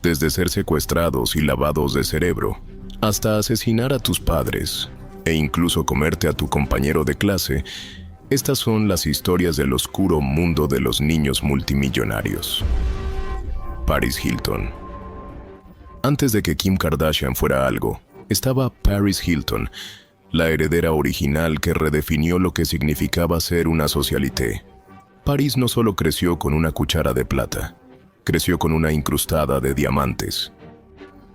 desde ser secuestrados y lavados de cerebro, hasta asesinar a tus padres e incluso comerte a tu compañero de clase. Estas son las historias del oscuro mundo de los niños multimillonarios. Paris Hilton. Antes de que Kim Kardashian fuera algo, estaba Paris Hilton, la heredera original que redefinió lo que significaba ser una socialité. Paris no solo creció con una cuchara de plata, creció con una incrustada de diamantes.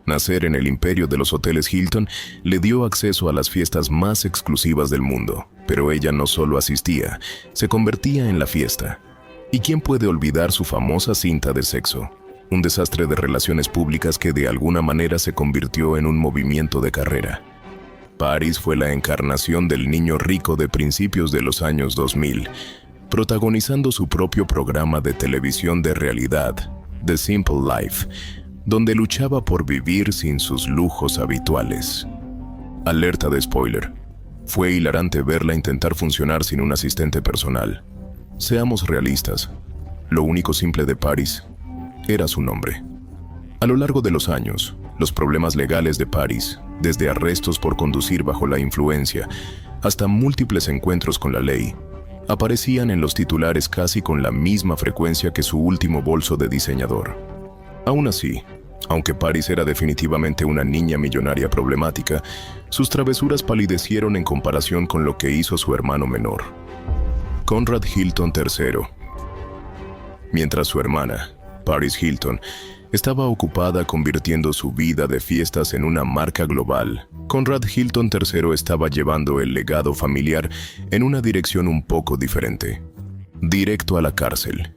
Nacer en el imperio de los hoteles Hilton le dio acceso a las fiestas más exclusivas del mundo, pero ella no solo asistía, se convertía en la fiesta. ¿Y quién puede olvidar su famosa cinta de sexo? Un desastre de relaciones públicas que de alguna manera se convirtió en un movimiento de carrera. Paris fue la encarnación del niño rico de principios de los años 2000, protagonizando su propio programa de televisión de realidad, The Simple Life, donde luchaba por vivir sin sus lujos habituales. Alerta de spoiler. Fue hilarante verla intentar funcionar sin un asistente personal. Seamos realistas. Lo único simple de Paris era su nombre. A lo largo de los años, los problemas legales de Paris, desde arrestos por conducir bajo la influencia hasta múltiples encuentros con la ley, aparecían en los titulares casi con la misma frecuencia que su último bolso de diseñador. Aún así, aunque Paris era definitivamente una niña millonaria problemática, sus travesuras palidecieron en comparación con lo que hizo su hermano menor, Conrad Hilton III. Mientras su hermana, Paris Hilton, estaba ocupada convirtiendo su vida de fiestas en una marca global, Conrad Hilton III estaba llevando el legado familiar en una dirección un poco diferente. Directo a la cárcel.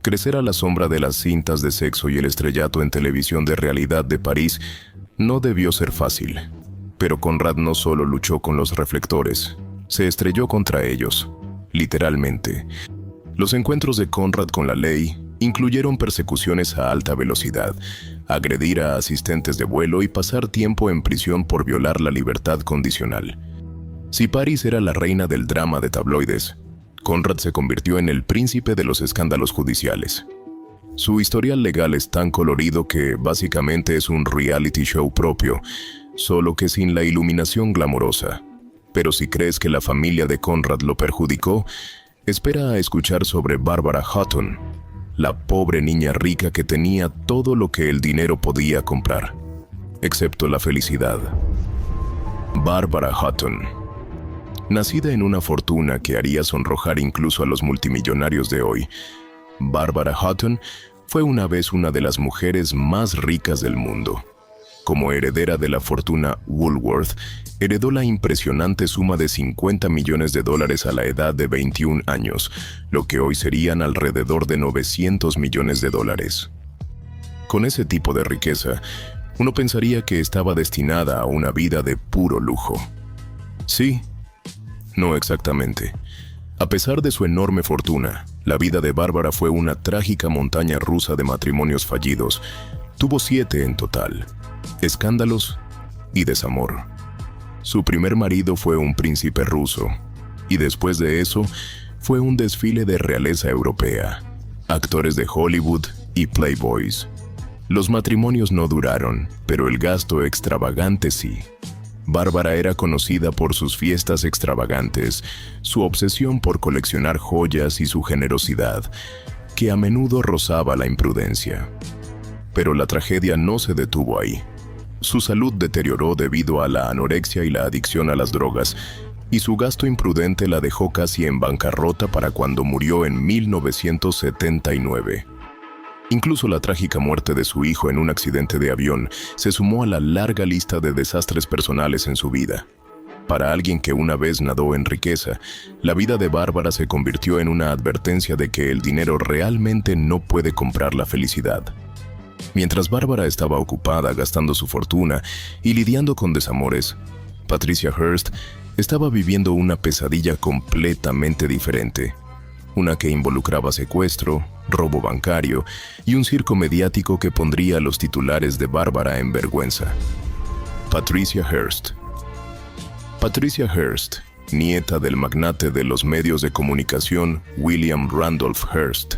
Crecer a la sombra de las cintas de sexo y el estrellato en televisión de realidad de París no debió ser fácil. Pero Conrad no solo luchó con los reflectores, se estrelló contra ellos, literalmente. Los encuentros de Conrad con la ley incluyeron persecuciones a alta velocidad, agredir a asistentes de vuelo y pasar tiempo en prisión por violar la libertad condicional. Si Paris era la reina del drama de tabloides, Conrad se convirtió en el príncipe de los escándalos judiciales. Su historial legal es tan colorido que básicamente es un reality show propio, solo que sin la iluminación glamorosa. Pero si crees que la familia de Conrad lo perjudicó, espera a escuchar sobre Barbara Hutton, la pobre niña rica que tenía todo lo que el dinero podía comprar, excepto la felicidad. Barbara Hutton. Nacida en una fortuna que haría sonrojar incluso a los multimillonarios de hoy, Barbara Hutton fue una vez una de las mujeres más ricas del mundo. Como heredera de la fortuna Woolworth, heredó la impresionante suma de $50 millones a la edad de 21 años, lo que hoy serían alrededor de $900 millones. Con ese tipo de riqueza, uno pensaría que estaba destinada a una vida de puro lujo. Sí, no exactamente. A pesar de su enorme fortuna, la vida de Bárbara fue una trágica montaña rusa de matrimonios fallidos. Tuvo 7 en total, escándalos y desamor. Su primer marido fue un príncipe ruso, y después de eso fue un desfile de realeza europea, actores de Hollywood y playboys. Los matrimonios no duraron, pero el gasto extravagante sí. Bárbara era conocida por sus fiestas extravagantes, su obsesión por coleccionar joyas y su generosidad, que a menudo rozaba la imprudencia. Pero la tragedia no se detuvo ahí. Su salud deterioró debido a la anorexia y la adicción a las drogas, y su gasto imprudente la dejó casi en bancarrota para cuando murió en 1979. Incluso la trágica muerte de su hijo en un accidente de avión se sumó a la larga lista de desastres personales en su vida. Para alguien que una vez nadó en riqueza, la vida de Bárbara se convirtió en una advertencia de que el dinero realmente no puede comprar la felicidad. Mientras Bárbara estaba ocupada gastando su fortuna y lidiando con desamores, Patricia Hearst estaba viviendo una pesadilla completamente diferente. Una que involucraba secuestro, robo bancario y un circo mediático que pondría a los titulares de Bárbara en vergüenza. Patricia Hearst. Patricia Hearst, nieta del magnate de los medios de comunicación William Randolph Hearst,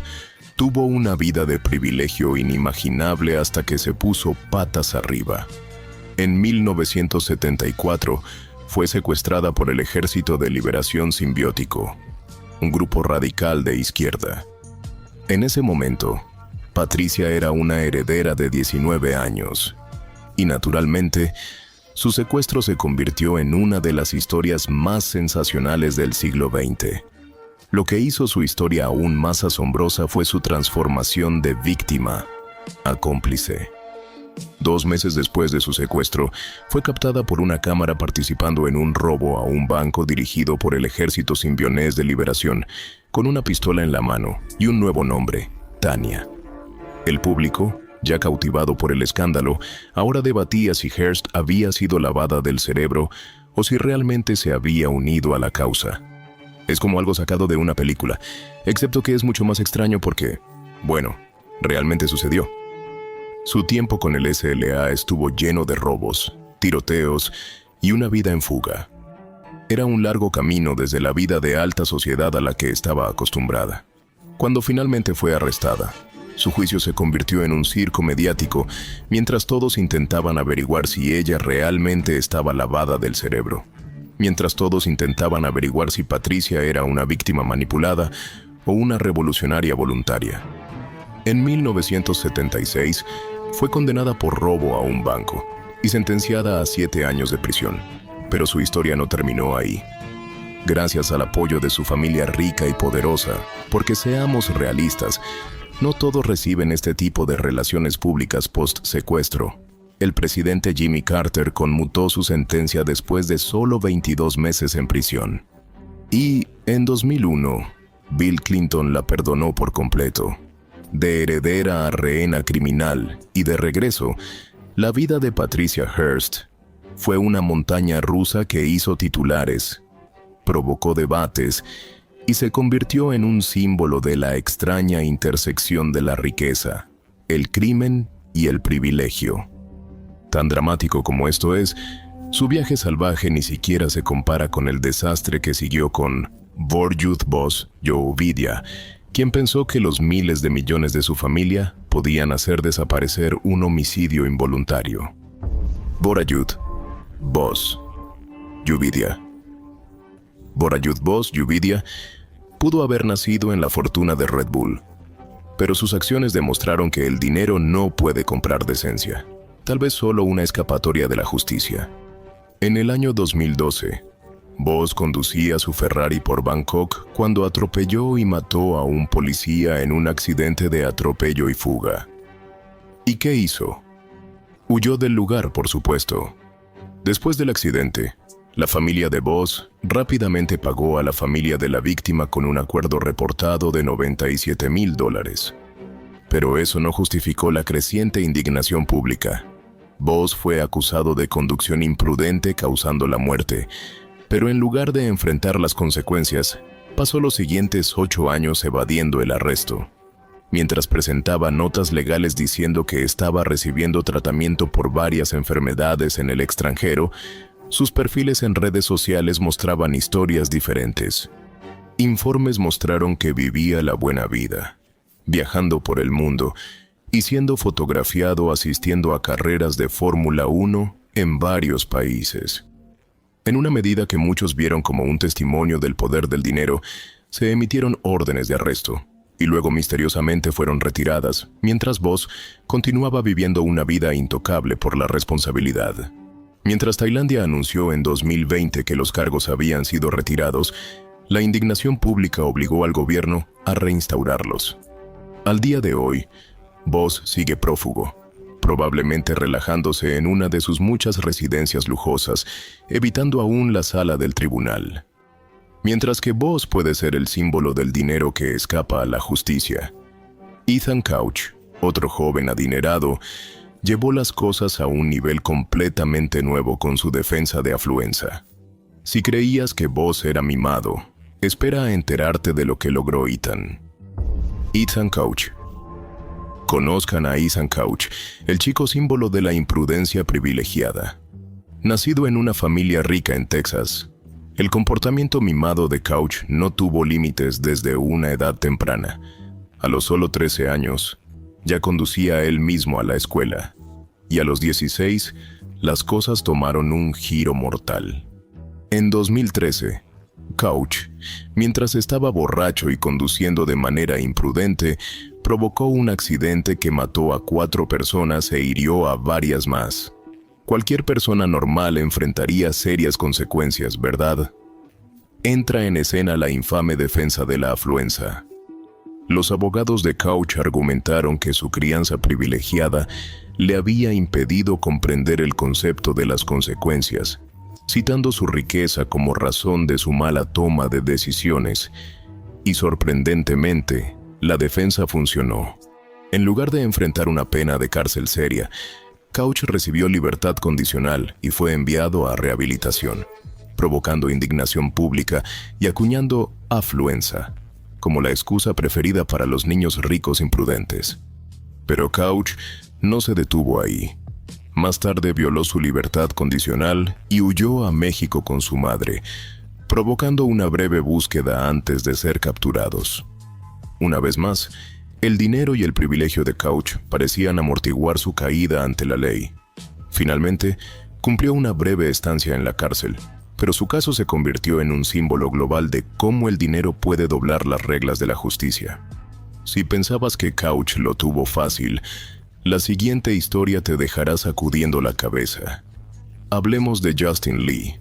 Tuvo una vida de privilegio inimaginable hasta que se puso patas arriba. En 1974 fue secuestrada por el Ejército de Liberación Simbiótico, un grupo radical de izquierda. En ese momento, Patricia era una heredera de 19 años, y naturalmente, su secuestro se convirtió en una de las historias más sensacionales del siglo XX. Lo que hizo su historia aún más asombrosa fue su transformación de víctima a cómplice. 2 meses después de su secuestro, fue captada por una cámara participando en un robo a un banco dirigido por el Ejército Simbionés de Liberación, con una pistola en la mano y un nuevo nombre, Tanya. El público, ya cautivado por el escándalo, ahora debatía si Hearst había sido lavada del cerebro o si realmente se había unido a la causa. Es como algo sacado de una película, excepto que es mucho más extraño porque, bueno, realmente sucedió. Su tiempo con el SLA estuvo lleno de robos, tiroteos y una vida en fuga. Era un largo camino desde la vida de alta sociedad a la que estaba acostumbrada. Cuando finalmente fue arrestada, su juicio se convirtió en un circo mediático mientras todos intentaban averiguar si ella realmente estaba lavada del cerebro. Mientras todos intentaban averiguar si Patricia era una víctima manipulada o una revolucionaria voluntaria. En 1976, fue condenada por robo a un banco y sentenciada a 7 años de prisión. Pero su historia no terminó ahí. Gracias al apoyo de su familia rica y poderosa, porque seamos realistas, no todos reciben este tipo de relaciones públicas post-secuestro. El presidente Jimmy Carter conmutó su sentencia después de solo 22 meses en prisión. Y, en 2001, Bill Clinton la perdonó por completo. De heredera a rehén criminal y de regreso, la vida de Patricia Hearst fue una montaña rusa que hizo titulares, provocó debates y se convirtió en un símbolo de la extraña intersección de la riqueza, el crimen y el privilegio. Tan dramático como esto es, su viaje salvaje ni siquiera se compara con el desastre que siguió con Youth Boss Joe Vidia, quien pensó que los miles de millones de su familia podían hacer desaparecer un homicidio involuntario. Youth Boss Yuvidia. Youth Boss Yuvidia pudo haber nacido en la fortuna de Red Bull, pero sus acciones demostraron que el dinero no puede comprar decencia, tal vez solo una escapatoria de la justicia. En el año 2012, Boss conducía su Ferrari por Bangkok cuando atropelló y mató a un policía en un accidente de atropello y fuga. ¿Y qué hizo? Huyó del lugar, por supuesto. Después del accidente, la familia de Boss rápidamente pagó a la familia de la víctima con un acuerdo reportado de $97,000. Pero eso no justificó la creciente indignación pública. Boss fue acusado de conducción imprudente causando la muerte, pero en lugar de enfrentar las consecuencias, pasó los siguientes 8 años evadiendo el arresto, mientras presentaba notas legales diciendo que estaba recibiendo tratamiento por varias enfermedades en el extranjero. Sus perfiles en redes sociales mostraban historias diferentes. Informes mostraron que vivía la buena vida, viajando por el mundo y siendo fotografiado asistiendo a carreras de Fórmula 1 en varios países. En una medida que muchos vieron como un testimonio del poder del dinero, se emitieron órdenes de arresto y luego misteriosamente fueron retiradas, mientras Boss continuaba viviendo una vida intocable por la responsabilidad. Mientras Tailandia anunció en 2020 que los cargos habían sido retirados, la indignación pública obligó al gobierno a reinstaurarlos. Al día de hoy, Boss sigue prófugo, probablemente relajándose en una de sus muchas residencias lujosas, evitando aún la sala del tribunal. Mientras que Boss puede ser el símbolo del dinero que escapa a la justicia, Ethan Couch, otro joven adinerado, llevó las cosas a un nivel completamente nuevo con su defensa de afluencia. Si creías que Boss era mimado, espera a enterarte de lo que logró Ethan. Ethan Couch. Conozcan a Ethan Couch, el chico símbolo de la imprudencia privilegiada. Nacido en una familia rica en Texas, el comportamiento mimado de Couch no tuvo límites desde una edad temprana. A los solo 13 años, ya conducía él mismo a la escuela, y a los 16, las cosas tomaron un giro mortal. En 2013, Couch, mientras estaba borracho y conduciendo de manera imprudente, provocó un accidente que mató a 4 personas e hirió a varias más. Cualquier persona normal enfrentaría serias consecuencias, ¿verdad? Entra en escena la infame defensa de la afluencia. Los abogados de Couch argumentaron que su crianza privilegiada le había impedido comprender el concepto de las consecuencias, citando su riqueza como razón de su mala toma de decisiones, y sorprendentemente, la defensa funcionó. En lugar de enfrentar una pena de cárcel seria, Couch recibió libertad condicional y fue enviado a rehabilitación, provocando indignación pública y acuñando afluencia como la excusa preferida para los niños ricos imprudentes. Pero Couch no se detuvo ahí. Más tarde violó su libertad condicional y huyó a México con su madre, provocando una breve búsqueda antes de ser capturados. Una vez más, el dinero y el privilegio de Couch parecían amortiguar su caída ante la ley. Finalmente, cumplió una breve estancia en la cárcel, pero su caso se convirtió en un símbolo global de cómo el dinero puede doblar las reglas de la justicia. Si pensabas que Couch lo tuvo fácil, la siguiente historia te dejará sacudiendo la cabeza. Hablemos de Justin Lee,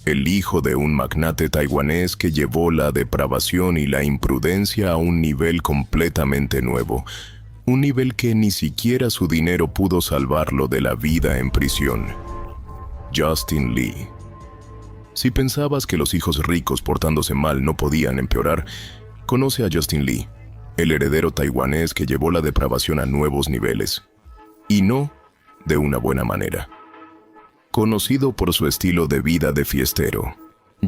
el hijo de un magnate taiwanés que llevó la depravación y la imprudencia a un nivel completamente nuevo, un nivel que ni siquiera su dinero pudo salvarlo de la vida en prisión. Justin Lee. Si pensabas que los hijos ricos portándose mal no podían empeorar, conoce a Justin Lee, el heredero taiwanés que llevó la depravación a nuevos niveles. Y no de una buena manera. Conocido por su estilo de vida de fiestero,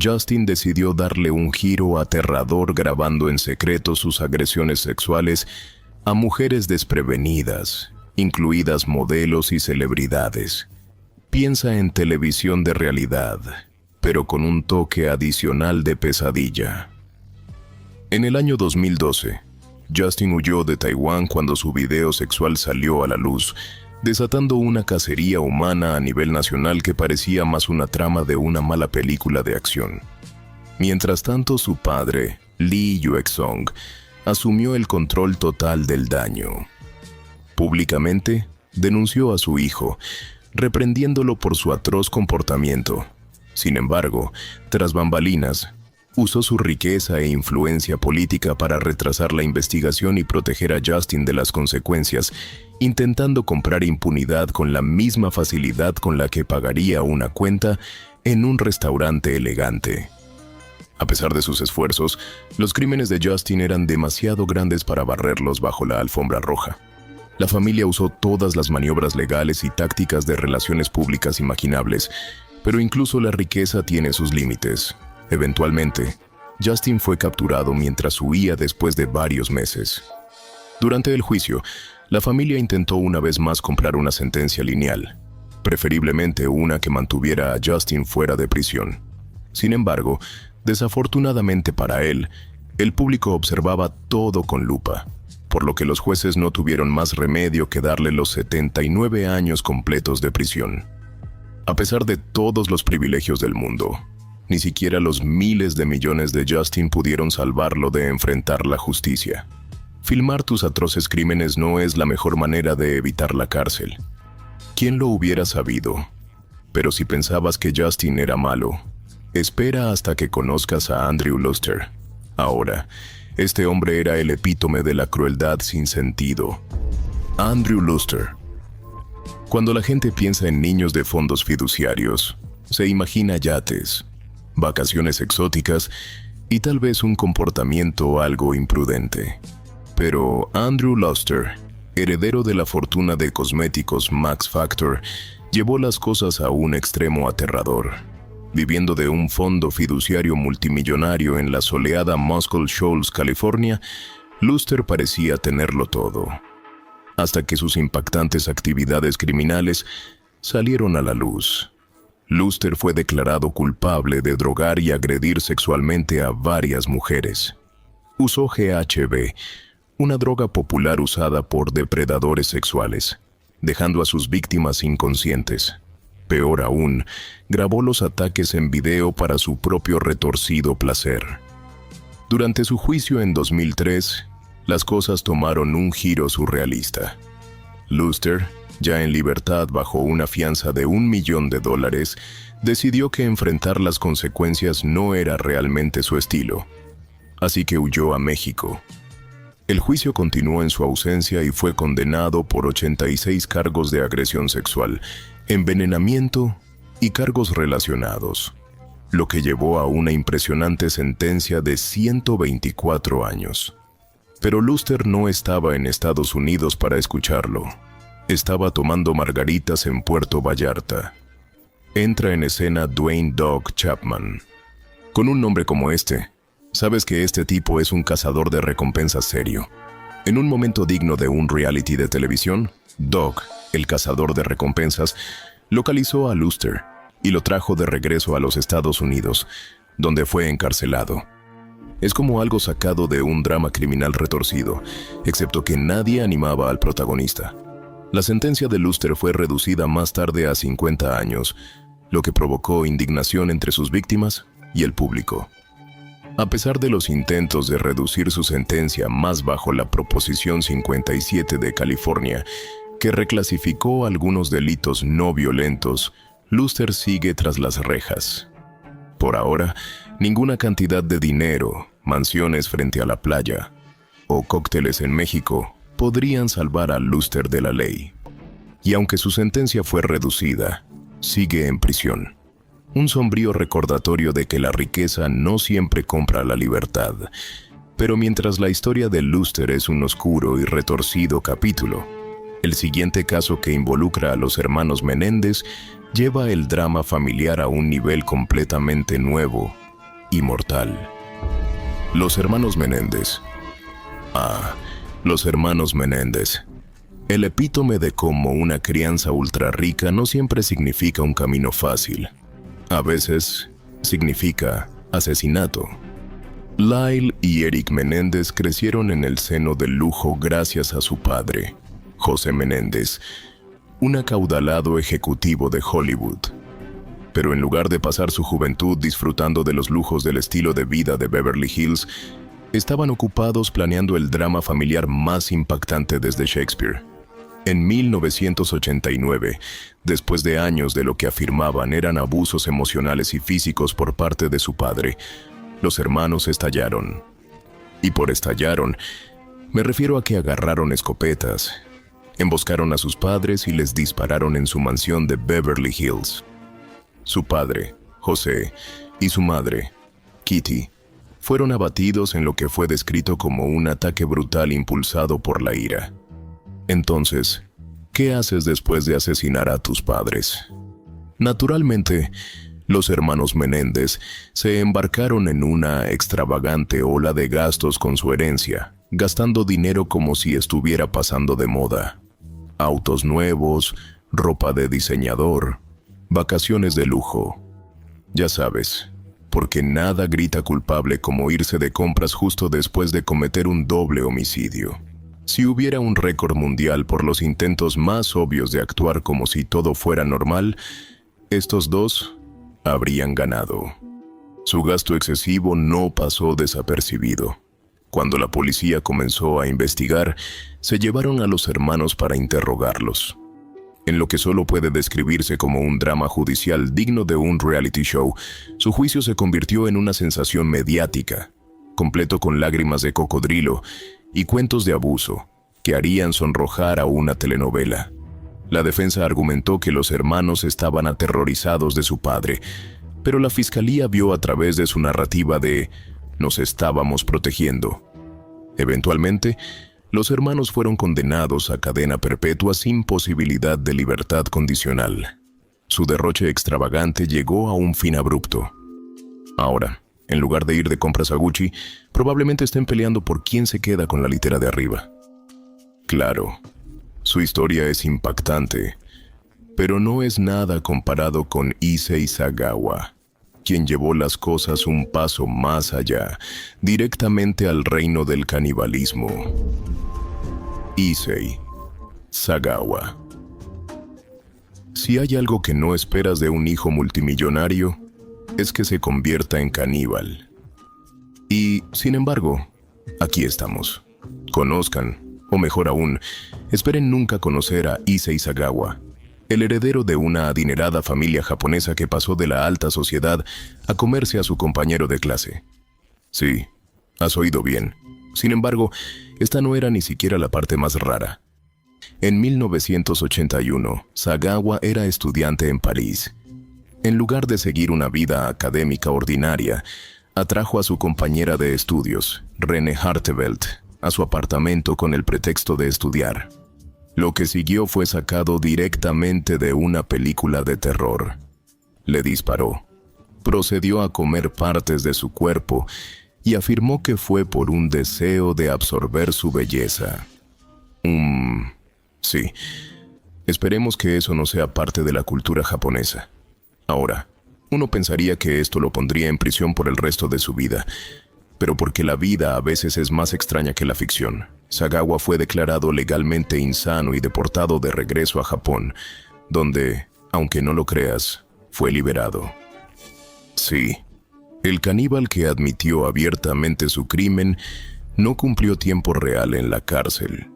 Justin decidió darle un giro aterrador grabando en secreto sus agresiones sexuales a mujeres desprevenidas, incluidas modelos y celebridades. Piensa en televisión de realidad, pero con un toque adicional de pesadilla. En el año 2012, Justin huyó de Taiwán cuando su video sexual salió a la luz, desatando una cacería humana a nivel nacional que parecía más una trama de una mala película de acción. Mientras tanto, su padre, Lee Yuek-song, asumió el control total del daño. Públicamente, denunció a su hijo, reprendiéndolo por su atroz comportamiento. Sin embargo, tras bambalinas, usó su riqueza e influencia política para retrasar la investigación y proteger a Justin de las consecuencias, intentando comprar impunidad con la misma facilidad con la que pagaría una cuenta en un restaurante elegante. A pesar de sus esfuerzos, los crímenes de Justin eran demasiado grandes para barrerlos bajo la alfombra roja. La familia usó todas las maniobras legales y tácticas de relaciones públicas imaginables, pero incluso la riqueza tiene sus límites. Eventualmente, Justin fue capturado mientras huía después de varios meses. Durante el juicio, la familia intentó una vez más comprar una sentencia lineal, preferiblemente una que mantuviera a Justin fuera de prisión. Sin embargo, desafortunadamente para él, el público observaba todo con lupa, por lo que los jueces no tuvieron más remedio que darle los 79 años completos de prisión. A pesar de todos los privilegios del mundo, ni siquiera los miles de millones de Justin pudieron salvarlo de enfrentar la justicia. Filmar tus atroces crímenes no es la mejor manera de evitar la cárcel. ¿Quién lo hubiera sabido? Pero si pensabas que Justin era malo, espera hasta que conozcas a Andrew Luster. Ahora, este hombre era el epítome de la crueldad sin sentido. Andrew Luster. Cuando la gente piensa en niños de fondos fiduciarios, se imagina yates, vacaciones exóticas y tal vez un comportamiento algo imprudente. Pero Andrew Luster, heredero de la fortuna de cosméticos Max Factor, llevó las cosas a un extremo aterrador. Viviendo de un fondo fiduciario multimillonario en la soleada Muscle Shoals, California, Luster parecía tenerlo todo, hasta que sus impactantes actividades criminales salieron a la luz. Luster fue declarado culpable de drogar y agredir sexualmente a varias mujeres. Usó GHB, una droga popular usada por depredadores sexuales, dejando a sus víctimas inconscientes. Peor aún, grabó los ataques en video para su propio retorcido placer. Durante su juicio en 2003, las cosas tomaron un giro surrealista. Luster, ya en libertad bajo una fianza de $1 millón, decidió que enfrentar las consecuencias no era realmente su estilo. Así que huyó a México. El juicio continuó en su ausencia y fue condenado por 86 cargos de agresión sexual, envenenamiento y cargos relacionados, lo que llevó a una impresionante sentencia de 124 años. Pero Luster no estaba en Estados Unidos para escucharlo. Estaba tomando margaritas en Puerto Vallarta. Entra en escena Dwayne "Dog" Chapman. Con un nombre como este, sabes que este tipo es un cazador de recompensas serio. En un momento digno de un reality de televisión, Dog, el cazador de recompensas, localizó a Luster y lo trajo de regreso a los Estados Unidos, donde fue encarcelado. Es como algo sacado de un drama criminal retorcido, excepto que nadie animaba al protagonista. La sentencia de Luster fue reducida más tarde a 50 años, lo que provocó indignación entre sus víctimas y el público. A pesar de los intentos de reducir su sentencia más bajo la Proposición 57 de California, que reclasificó algunos delitos no violentos, Luster sigue tras las rejas. Por ahora, ninguna cantidad de dinero, mansiones frente a la playa o cócteles en México podrían salvar a Luster de la ley. Y aunque su sentencia fue reducida, sigue en prisión. Un sombrío recordatorio de que la riqueza no siempre compra la libertad. Pero mientras la historia de Luster es un oscuro y retorcido capítulo, el siguiente caso, que involucra a los hermanos Menéndez, lleva el drama familiar a un nivel completamente nuevo y mortal. Los hermanos Menéndez. Los hermanos Menéndez. El epítome de cómo una crianza ultra rica no siempre significa un camino fácil. A veces significa asesinato. Lyle y Eric Menéndez crecieron en el seno del lujo gracias a su padre, José Menéndez, un acaudalado ejecutivo de Hollywood. Pero en lugar de pasar su juventud disfrutando de los lujos del estilo de vida de Beverly Hills, estaban ocupados planeando el drama familiar más impactante desde Shakespeare. En 1989, después de años de lo que afirmaban eran abusos emocionales y físicos por parte de su padre, los hermanos estallaron. Y por estallaron, me refiero a que agarraron escopetas, emboscaron a sus padres y les dispararon en su mansión de Beverly Hills. Su padre, José, y su madre, Kitty, fueron abatidos en lo que fue descrito como un ataque brutal impulsado por la ira. Entonces, ¿qué haces después de asesinar a tus padres? Naturalmente, los hermanos Menéndez se embarcaron en una extravagante ola de gastos con su herencia, gastando dinero como si estuviera pasando de moda. Autos nuevos, ropa de diseñador, vacaciones de lujo. Ya sabes, porque nada grita culpable como irse de compras justo después de cometer un doble homicidio. Si hubiera un récord mundial por los intentos más obvios de actuar como si todo fuera normal, estos dos habrían ganado. Su gasto excesivo no pasó desapercibido. Cuando la policía comenzó a investigar, se llevaron a los hermanos para interrogarlos. En lo que solo puede describirse como un drama judicial digno de un reality show, su juicio se convirtió en una sensación mediática, completo con lágrimas de cocodrilo y cuentos de abuso que harían sonrojar a una telenovela. La defensa argumentó que los hermanos estaban aterrorizados de su padre, pero la fiscalía vio a través de su narrativa de «nos estábamos protegiendo». Eventualmente, los hermanos fueron condenados a cadena perpetua sin posibilidad de libertad condicional. Su derroche extravagante llegó a un fin abrupto. Ahora, en lugar de ir de compras a Gucci, probablemente estén peleando por quién se queda con la litera de arriba. Claro, su historia es impactante, pero no es nada comparado con Issei Sagawa, quien llevó las cosas un paso más allá, directamente al reino del canibalismo. Issei Sagawa. Si hay algo que no esperas de un hijo multimillonario, es que se convierta en caníbal. Y, sin embargo, aquí estamos. Conozcan, o mejor aún, esperen nunca conocer a Issei Sagawa, el heredero de una adinerada familia japonesa que pasó de la alta sociedad a comerse a su compañero de clase. Sí, has oído bien. Sin embargo, esta no era ni siquiera la parte más rara. En 1981, Sagawa era estudiante en París. En lugar de seguir una vida académica ordinaria, atrajo a su compañera de estudios, René Hartevelt, a su apartamento con el pretexto de estudiar. Lo que siguió fue sacado directamente de una película de terror. Le disparó, procedió a comer partes de su cuerpo y afirmó que fue por un deseo de absorber su belleza. Sí. Esperemos que eso no sea parte de la cultura japonesa. Ahora, uno pensaría que esto lo pondría en prisión por el resto de su vida, pero porque la vida a veces es más extraña que la ficción. Sagawa fue declarado legalmente insano y deportado de regreso a Japón, donde, aunque no lo creas, fue liberado. Sí, el caníbal que admitió abiertamente su crimen no cumplió tiempo real en la cárcel.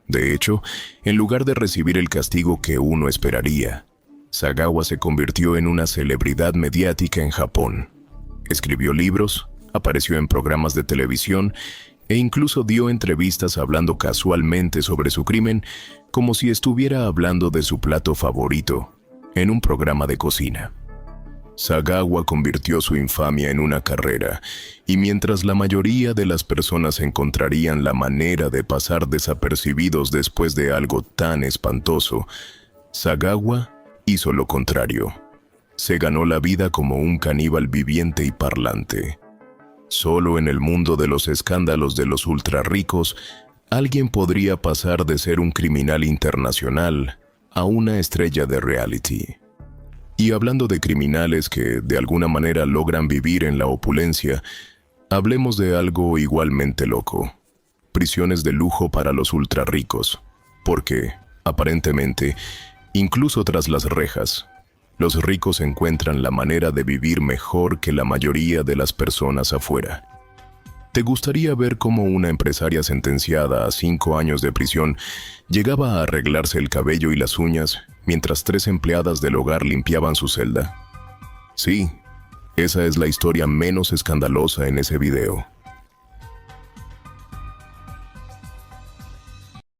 De hecho, en lugar de recibir el castigo que uno esperaría, Sagawa se convirtió en una celebridad mediática en Japón. Escribió libros, apareció en programas de televisión e incluso dio entrevistas hablando casualmente sobre su crimen, como si estuviera hablando de su plato favorito, en un programa de cocina. Sagawa convirtió su infamia en una carrera, y mientras la mayoría de las personas encontrarían la manera de pasar desapercibidos después de algo tan espantoso, Sagawa hizo lo contrario. Se ganó la vida como un caníbal viviente y parlante. Solo en el mundo de los escándalos de los ultrarricos, alguien podría pasar de ser un criminal internacional a una estrella de reality. Y hablando de criminales que de alguna manera logran vivir en la opulencia, hablemos de algo igualmente loco: prisiones de lujo para los ultrarricos, porque, aparentemente, incluso tras las rejas, los ricos encuentran la manera de vivir mejor que la mayoría de las personas afuera. ¿Te gustaría ver cómo una empresaria sentenciada a 5 años de prisión llegaba a arreglarse el cabello y las uñas mientras 3 empleadas del hogar limpiaban su celda? Sí, esa es la historia menos escandalosa en ese video.